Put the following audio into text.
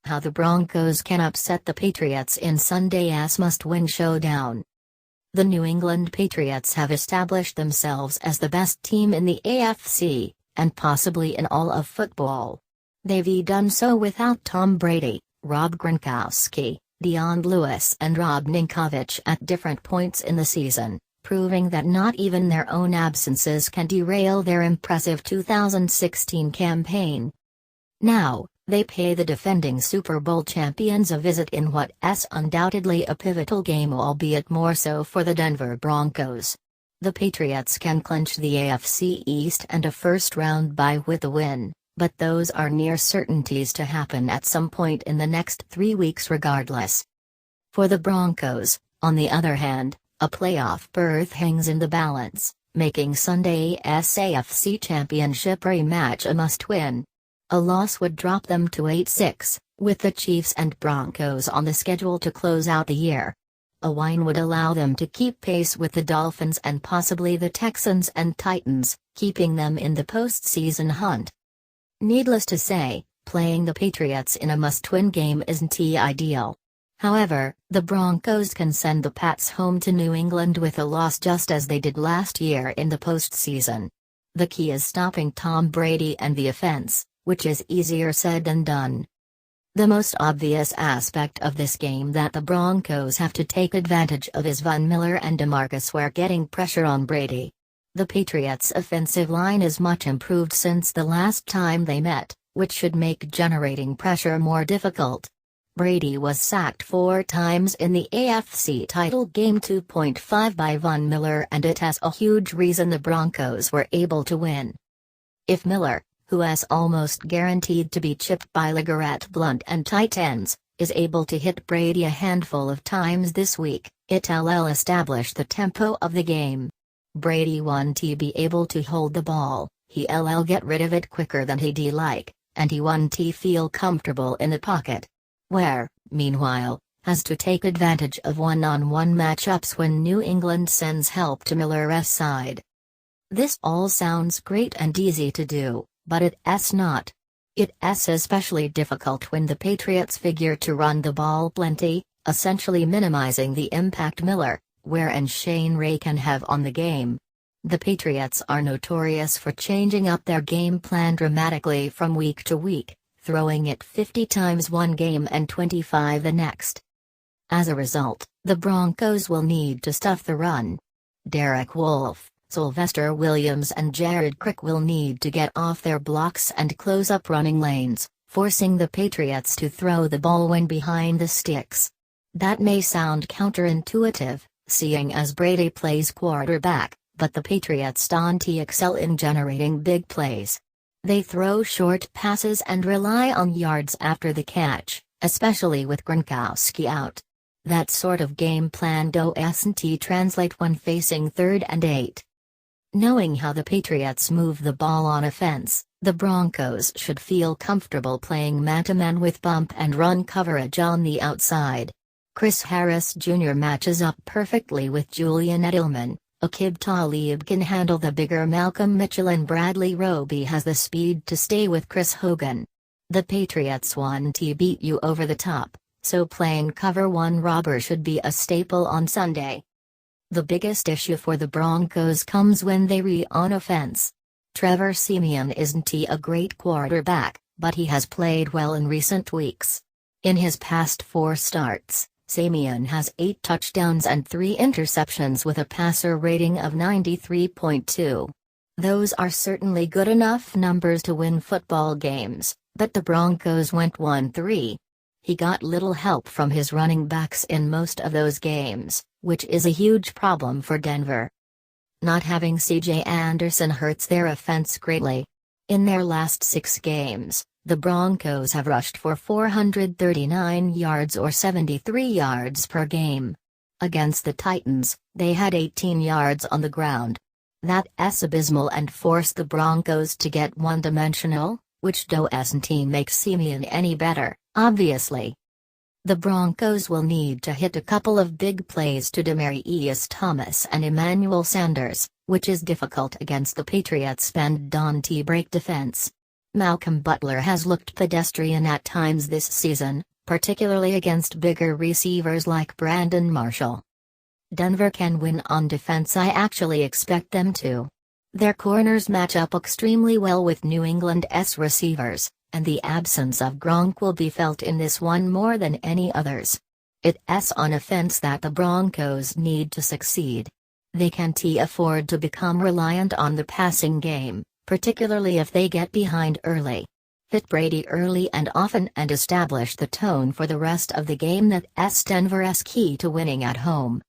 How the Broncos can upset the Patriots in Sunday's must-win showdown. The New England Patriots have established themselves as the best team in the AFC, and possibly in all of football. They've done so without Tom Brady, Rob Gronkowski, Dion and Rob Ninkovich at different points in the season, proving that not even their own absences can derail their impressive 2016 campaign. Now, they pay the defending Super Bowl champions a visit in what's undoubtedly a pivotal game, albeit more so for the Denver Broncos. The Patriots can clinch the AFC East and a first-round bye with a win, but those are near certainties to happen at some point in the next 3 weeks regardless. For the Broncos, on the other hand, a playoff berth hangs in the balance, making Sunday's AFC Championship rematch a must-win. A loss would drop them to 8-6, with the Chiefs and Broncos on the schedule to close out the year. A win would allow them to keep pace with the Dolphins and possibly the Texans and Titans, keeping them in the postseason hunt. Needless to say, playing the Patriots in a must-win game isn't ideal. However, the Broncos can send the Pats home to New England with a loss just as they did last year in the postseason. The key is stopping Tom Brady and the offense, which is easier said than done. The most obvious aspect of this game that the Broncos have to take advantage of is Von Miller and DeMarcus Ware getting pressure on Brady. The Patriots' offensive line is much improved since the last time they met, which should make generating pressure more difficult. Brady was sacked 4 times in the AFC title game 2.5 by Von Miller, and it has a huge reason the Broncos were able to win. If Miller, who is almost guaranteed to be chipped by LeGarrette Blount and tight ends, is able to hit Brady a handful of times this week, it'll establish the tempo of the game. Brady won't be able to hold the ball, he'll get rid of it quicker than he'd like, and he won't feel comfortable in the pocket. Ware, meanwhile, has to take advantage of one-on-one matchups when New England sends help to Miller's side. This all sounds great and easy to do, but it's not. It's especially difficult when the Patriots figure to run the ball plenty, essentially minimizing the impact Miller, Ware and Shane Ray can have on the game. The Patriots are notorious for changing up their game plan dramatically from week to week, throwing it 50 times one game and 25 the next. As a result, the Broncos will need to stuff the run. Derek Wolfe, Sylvester Williams and Jared Crick will need to get off their blocks and close up running lanes, forcing the Patriots to throw the ball when behind the sticks. That may sound counterintuitive, seeing as Brady plays quarterback, but the Patriots don't excel in generating big plays. They throw short passes and rely on yards after the catch, especially with Gronkowski out. That sort of game plan doesn't translate when facing 3rd and 8. Knowing how the Patriots move the ball on offense, the Broncos should feel comfortable playing man-to-man with bump and run coverage on the outside. Chris Harris Jr. matches up perfectly with Julian Edelman. Aqib Talib can handle the bigger Malcolm Mitchell, and Bradley Roby has the speed to stay with Chris Hogan. The Patriots want to beat you over the top, so playing cover 1 robber should be a staple on Sunday. The biggest issue for the Broncos comes when they on offense. Trevor Siemian isn't a great quarterback, but he has played well in recent weeks. In his past 4 starts, Siemian has 8 touchdowns and 3 interceptions with a passer rating of 93.2. Those are certainly good enough numbers to win football games, but the Broncos went 1-3. He got little help from his running backs in most of those games, which is a huge problem for Denver. Not having C.J. Anderson hurts their offense greatly. In their last 6 games, the Broncos have rushed for 439 yards or 73 yards per game. Against the Titans, they had 18 yards on the ground. That's abysmal and forced the Broncos to get one-dimensional, which doesn't make Siemian any better, obviously. The Broncos will need to hit a couple of big plays to Demaryius Thomas and Emmanuel Sanders, which is difficult against the Patriots' bend-don't-break defense. Malcolm Butler has looked pedestrian at times this season, particularly against bigger receivers like Brandon Marshall. Denver can win on defense. I actually expect them to. Their corners match up extremely well with New England's receivers, and the absence of Gronk will be felt in this one more than any others. It's on offense that the Broncos need to succeed. They can't afford to become reliant on the passing game, particularly if they get behind early. Hit Brady early and often and establish the tone for the rest of the game. That's Denver's key to winning at home.